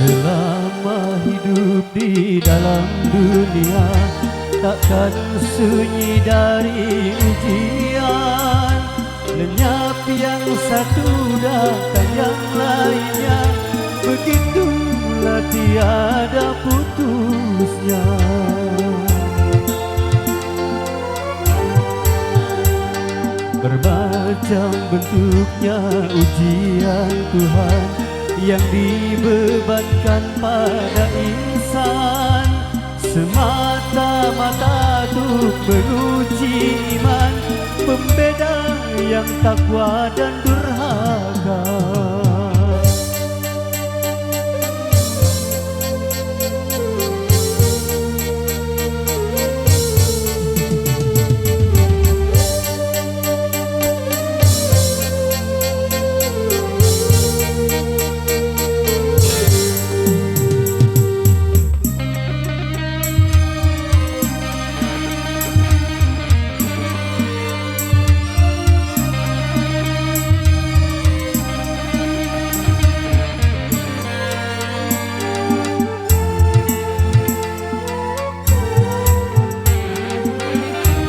Selama hidup di dalam dunia, takkan sunyi dari ujian. Lenyap yang satu datang yang lainnya, begitulah tiada putusnya. Bermacam bentuknya ujian Tuhan yang dibebankan pada insan, semata-mata untuk menguji iman, pembeda yang takwa dan durhaka.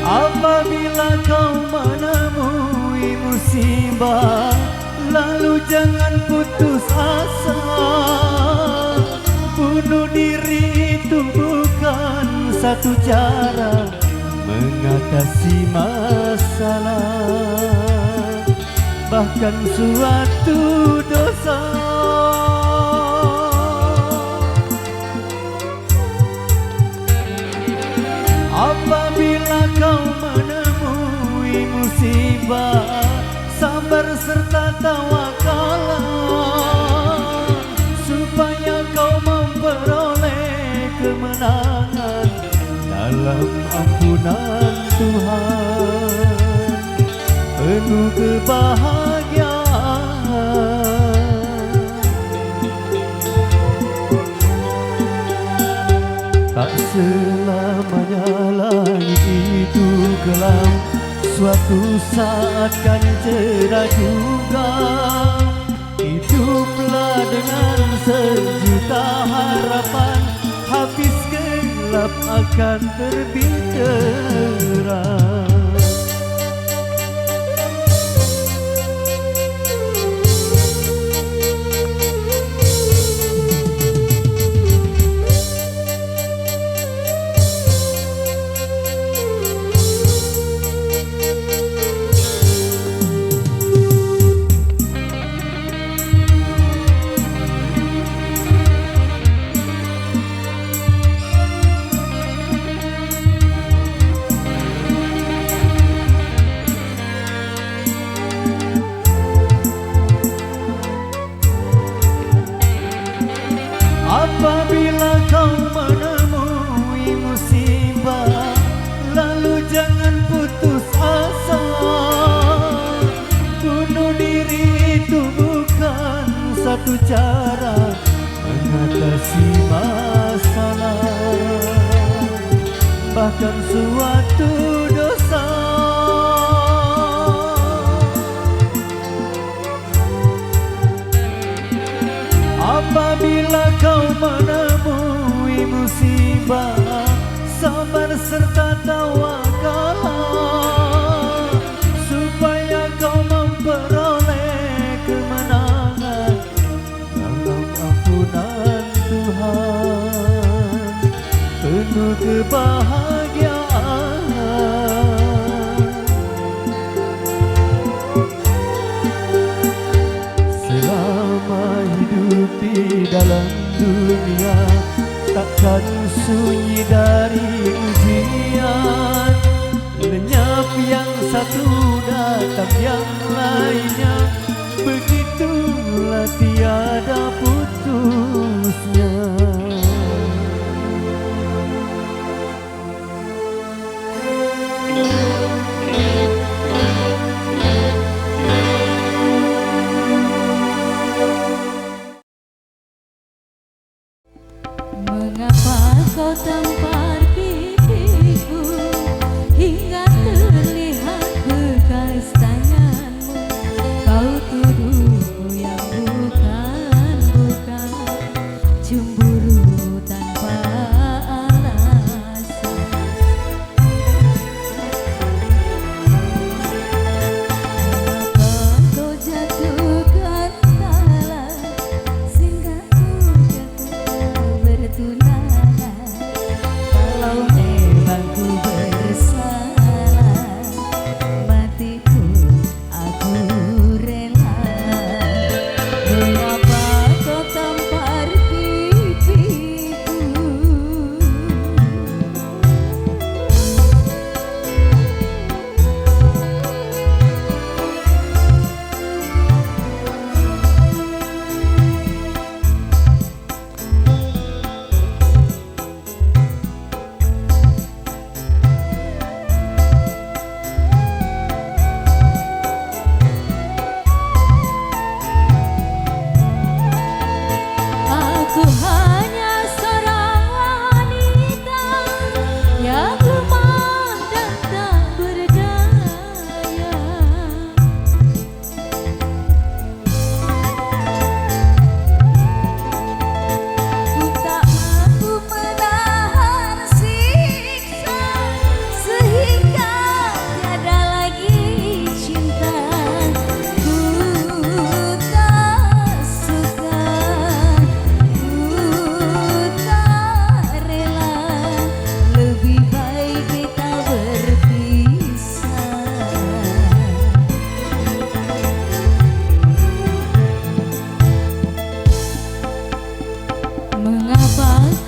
Apabila kau menemui musibah, lalu jangan putus asa. Bunuh diri itu bukan satu cara mengatasi masalah, bahkan suatu dosa. Apabila kau menemui musibah, sabar serta tawakallah, supaya kau memperoleh kemenangan dalam ampunan Tuhan, penuh kebahagiaan. Tak selamanya langit itu gelap, suatu saat kan cerah juga. Hiduplah dengan sejuta harapan, habis gelap akan terbit terang. Apabila kau menemui musibah, lalu jangan putus asa. Bunuh diri itu bukan satu cara mengatasi masalah, bahkan suatu dosa. Apabila kau menemui musibah, sabar serta tawakallah, supaya kau memperoleh kemenangan dalam ampunan Tuhan, penuh kebahagiaan. Selama hidup di dalam dunia, takkan sunyi dari ujian. Lenyap yang satu datang yang lainnya, begitulah tiada putusnya. Mengapa kau tampar pipiku hingga terlihat bekas tanganmu? Kau tuduhku yang bukan-bukan,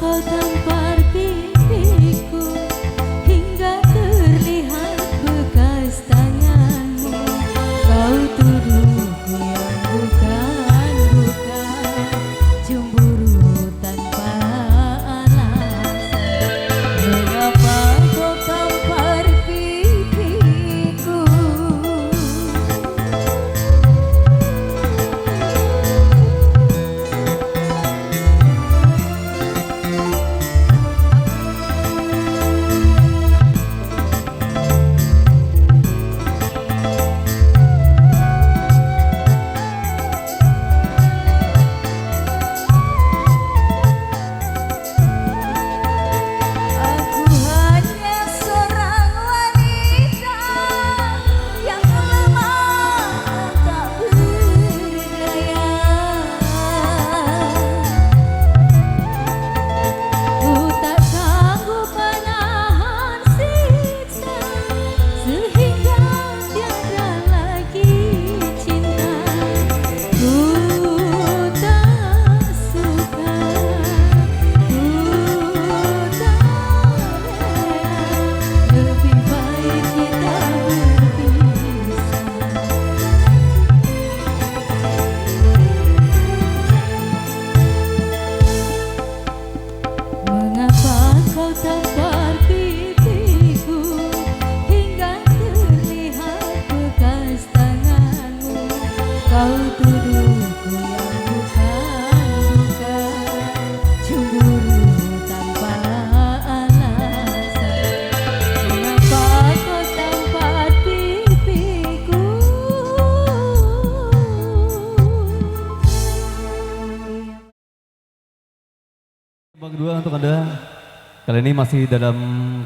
kau tampar pipiku hingga terlihat bekas tanganmu. Kau tuduhku yang bukan-bukan, cemburu tanpa alasan. Mengapa kau tampar pipiku? Aku hanya seorang wanita yang lemah tak berdaya. Ku tak sanggup menahan siksa sehingga tiada lagi cinta. Ku tak suka, ku tak rela, lebih baik kita berpisah. Mengapa kau tampar pipiku hingga terlihat bekas tanganmu? Kau tuduhku yang bukan-bukan, cemburu tanpa alasan. Mengapa kau tampar pipiku? Tembang kedua untuk Anda. Kali ini masih dalam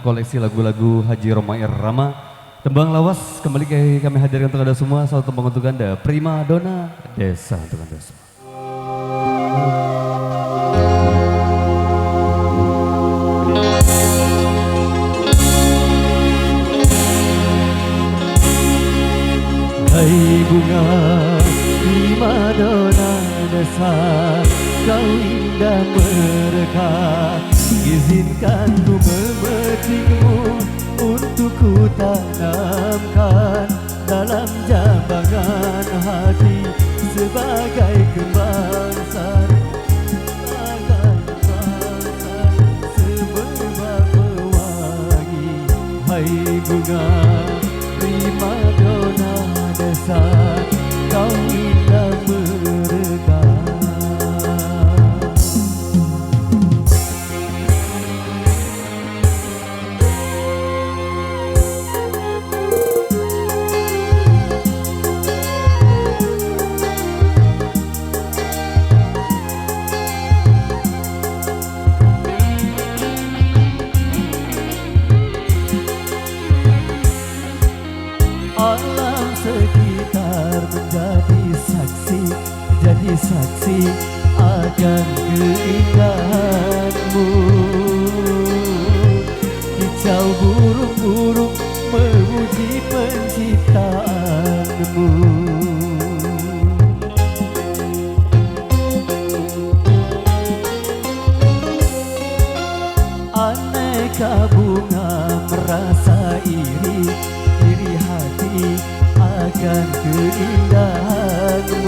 koleksi lagu-lagu Haji Rhoma Irama. Tembang lawas kembali kami hadirkan untuk Anda semua. Satu tembang untuk Anda, Prima Donna Desa untuk Anda semua. Hai bunga prima donna desa, kau indah mereka. Izinkan ku memetikmu untuk ku tanamkan dalam jambangan hati sebagai kembang sari, sebagai kembang sari semerbak pewangi. Hai bunga prima donna desa, kau indah mereka. Alam sekitar menjadi saksi, jadi saksi akan keindahanmu. Kicau burung-burung memuji penciptaanmu. Aneka bunga merasa iri hati akan keindahanmu,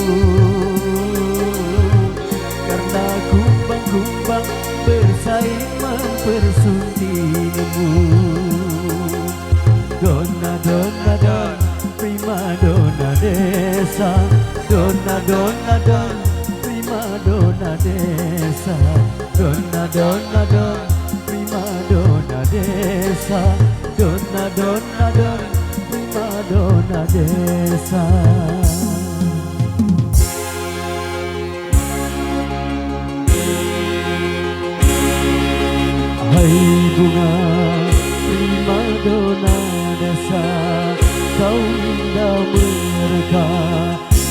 karena kumbang-kumbang bersaing mempersuntingmu. Donna donna don, prima donna desa. Donna donna don, prima donna desa. Donna donna don, prima donna desa. Donna donna don, prima donna desa. Hai bunga prima donna desa, kau indah mereka.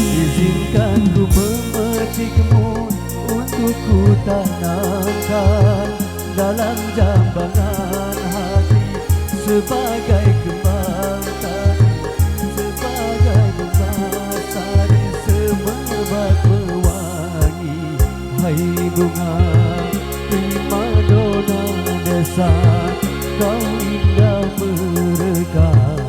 Izinkan ku memetikmu untuk ku tanamkan dalam jambangan hati sebagai kembang tadi, sebagai kembang sari semerbak pewangi. Hai bunga prima donna desa, kau indah merekah.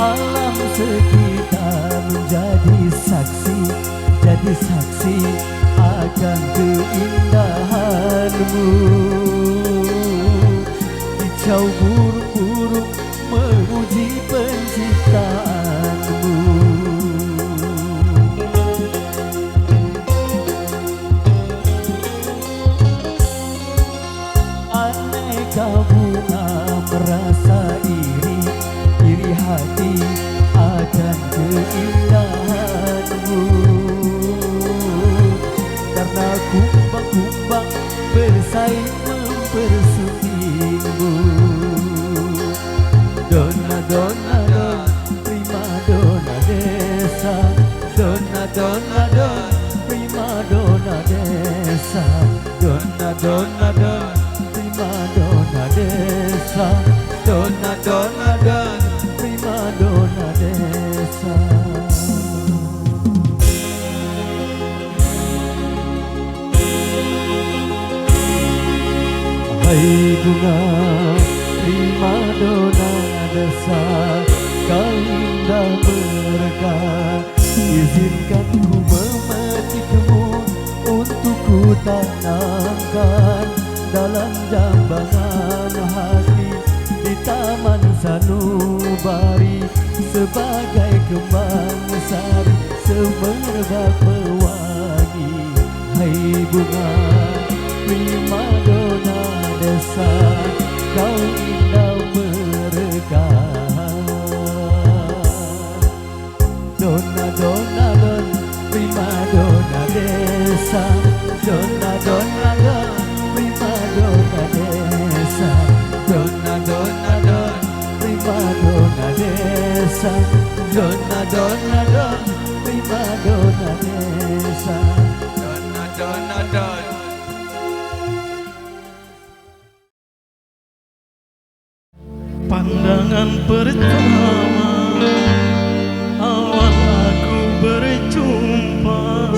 Alam sekitar menjadi saksi akan keindahanmu. Kicau burung-burung memuji penciptaanmu. Aneka bunga merasa iri hati akan keindahanmu. Karena kumbang-kumbang bersaing mempersundingmu. Dona, dona, dona, prima dona desa. Dona, dona, dona, prima dona desa. Dona, dona, dona, prima dona desa. Dona, dona, dona, prima dona desa. Hai bunga prima dona desa, kau indah merekah. Izinkan ku memetikmu untuk ku tanamkan dalam jambangan hati di Taman Sanubari sebagai kembang sari semerbak pewangi. Hai bunga prima dona desa, kau indah merekah. Dona, dona, dona, prima dona desa. Dona, dona, dona, prima dona desa. Dona, dona, dona, prima dona desa. Dona, dona, dona, prima dona desa. Dona, dona, dona. Pandangan pertama awal aku berjumpa.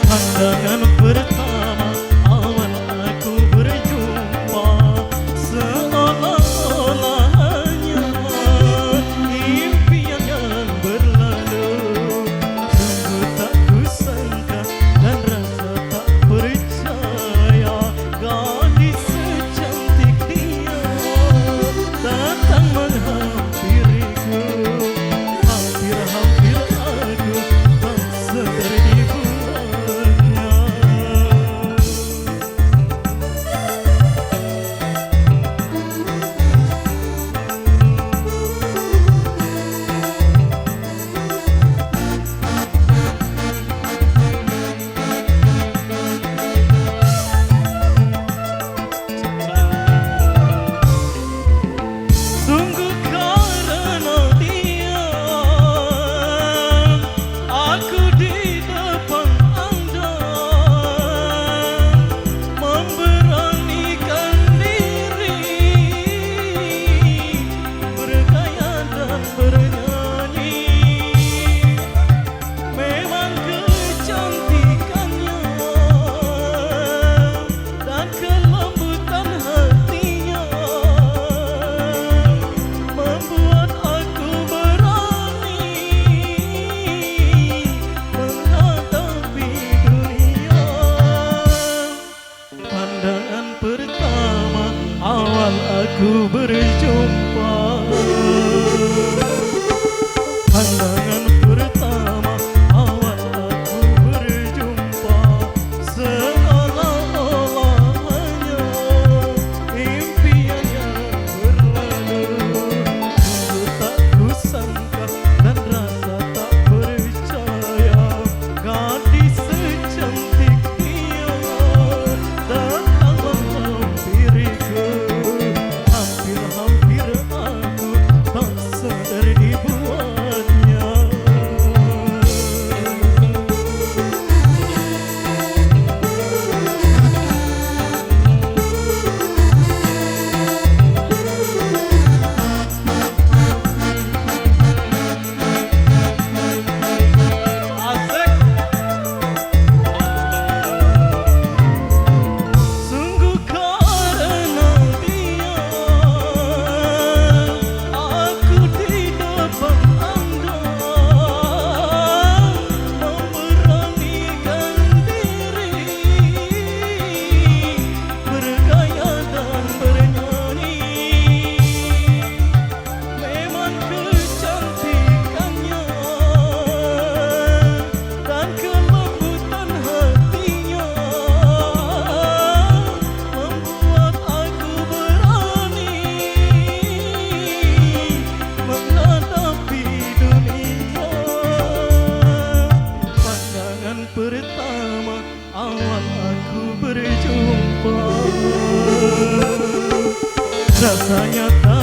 Pandangan pertama awal aku berjumpa, seolah-olah hanya impian yang berlalu. Sungguh tak kusangka dan rasa tak percaya, gadis secantik dia datang menghampiriku. Hampir-hampir aku tak sadar di bulannya. Sungguh karena dia aku di depan anda memberanikan diri bergaya dan bernyanyi. Memang kecantikannya dan kelembutan hatinya membuat aku berani menghadapi dunia. Pandangan pertama awal aku berjumpa. Pandangan pertama awal aku berjumpa, seolah-olah hanya impian yang berlalu. Sungguh tak kusangka dan rasa tak percaya, gadis secantik dia datang menghampiriku. Hampir-hampir aku tak sadar di Rasanya tak